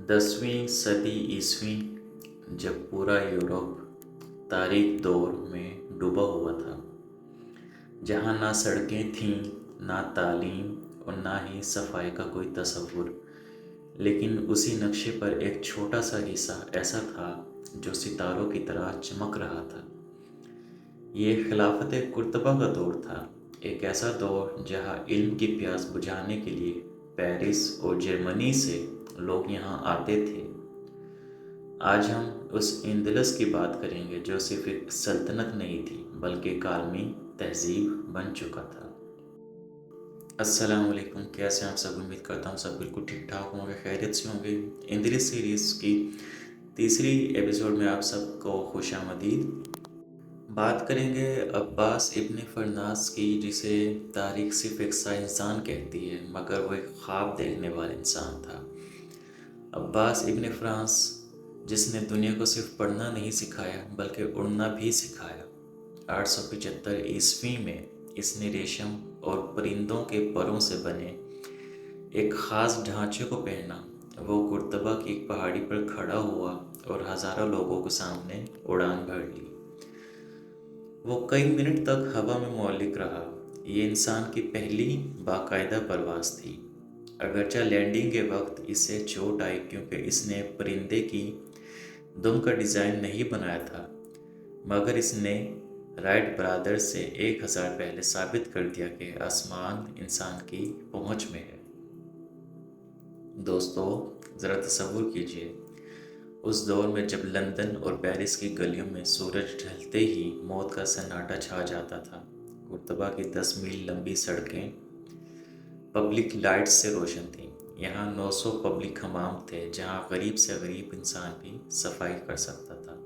10वीं सदी ईस्वी जब पूरा यूरोप तारीख दौर में डूबा हुआ था, जहाँ ना सड़कें थीं, ना तालीम और ना ही सफाई का कोई तसव्वुर, लेकिन उसी नक्शे पर एक छोटा सा हिस्सा ऐसा था जो सितारों की तरह चमक रहा था। ये खिलाफत कुर्तबा का दौर था, एक ऐसा दौर जहाँ इल्म की प्यास बुझाने के लिए पेरिस और जर्मनी से लोग यहाँ आते थे। आज हम उस इंदलस की बात करेंगे जो सिर्फ एक सल्तनत नहीं थी बल्कि एक आलमी तहजीब बन चुका था। अस्सलाम वालेकुम, कैसे हैं आप सब? उम्मीद करता हूँ सब बिल्कुल ठीक ठाक होंगे, खैरियत से होंगे। इंदलस सीरीज़ की तीसरी एपिसोड में आप सबको खुशामदीद। बात करेंगे अब्बास इब्न फरनास की, जिसे तारीख सिर्फ एक साइंसदान कहती है मगर वो एक ख्वाब देखने वाला इंसान था। अब्बास इब्न फ्रांस, जिसने दुनिया को सिर्फ पढ़ना नहीं सिखाया बल्कि उड़ना भी सिखाया। 875 ईस्वी में इसने रेशम और परिंदों के परों से बने एक ख़ास ढांचे को पहना। वो कुर्तबा की एक पहाड़ी पर खड़ा हुआ और हज़ारों लोगों के सामने उड़ान भर ली। वो कई मिनट तक हवा में मौलिक रहा। ये इंसान की पहली बाकायदा परवाज़ थी। अगरचे लैंडिंग के वक्त इसे चोट आई क्योंकि इसने परिंदे की दुम का डिज़ाइन नहीं बनाया था, मगर इसने राइट ब्रदर्स से 1000 पहले साबित कर दिया कि आसमान इंसान की पहुंच में है। दोस्तों, ज़रा तसव्वुर कीजिए, उस दौर में जब लंदन और पेरिस की गलियों में सूरज ढलते ही मौत का सन्नाटा छा जाता था। कुर्तबा की 10 मील लंबी सड़कें पब्लिक लाइट्स से रोशन थीं। यहाँ 900 पब्लिक हमाम थे जहाँ गरीब से गरीब इंसान भी सफाई कर सकता था।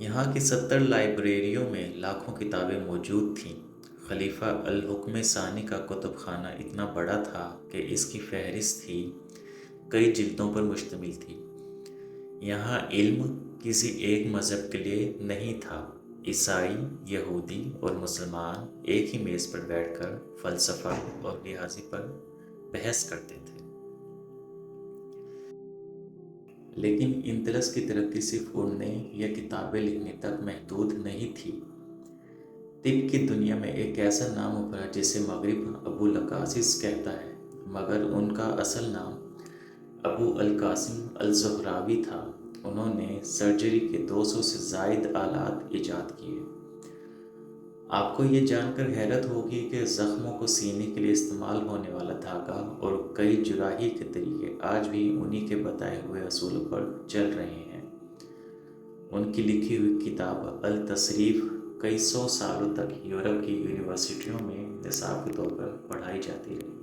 यहाँ की 70 लाइब्रेरियों में लाखों किताबें मौजूद थीं। खलीफा अल हुक्म सानी का कुतुब खाना इतना बड़ा था कि इसकी फहरिस्त ही कई जिल्दों पर मुश्तमिल थी। यहाँ इल्म किसी एक मज़हब के लिए नहीं था। ईसाई, यहूदी और मुसलमान एक ही मेज़ पर बैठकर फ़लसफ़ा और रियाज़ी पर बहस करते थे। लेकिन इंदलस की तरक्की सिर्फ उड़ने या किताबें लिखने तक महदूद नहीं थी। तिब की दुनिया में एक ऐसा नाम उभरा जिसे मगरिब अबुल अकासिस कहता है, मगर उनका असल नाम अबू अल कासिम अल ज़ुहरावी था। उन्होंने सर्जरी के 200 से ज़ायद आलात ईजाद किए। आपको ये जानकर हैरत होगी कि ज़ख्मों को सीने के लिए इस्तेमाल होने वाला धागा और कई जुराही के तरीके आज भी उन्हीं के बताए हुए असूलों पर चल रहे हैं। उनकी लिखी हुई किताब अल तसरीफ़ कई सौ सालों तक यूरोप की यूनिवर्सिटियों में निसाब के तौर पर पढ़ाई जाती रही।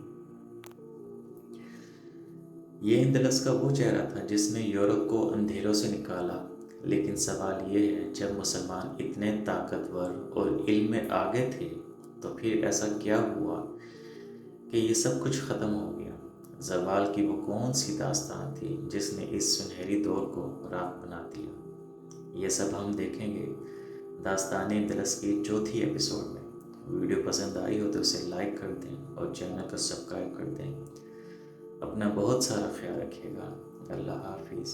ये इंदलस का वो चेहरा था जिसने यूरोप को अंधेरों से निकाला। लेकिन सवाल ये है, जब मुसलमान इतने ताकतवर और इल्म में आगे थे तो फिर ऐसा क्या हुआ कि ये सब कुछ ख़त्म हो गया? ज़वाल की वो कौन सी दास्तान थी जिसने इस सुनहरी दौर को राख बना दिया? ये सब हम देखेंगे दास्तान इंदलस की चौथी एपिसोड में। वीडियो पसंद आई हो तो उसे लाइक कर दें और चैनल को सब्सक्राइब कर दें। अपना बहुत सारा ख्याल रखिएगा। अल्लाह हाफिज़।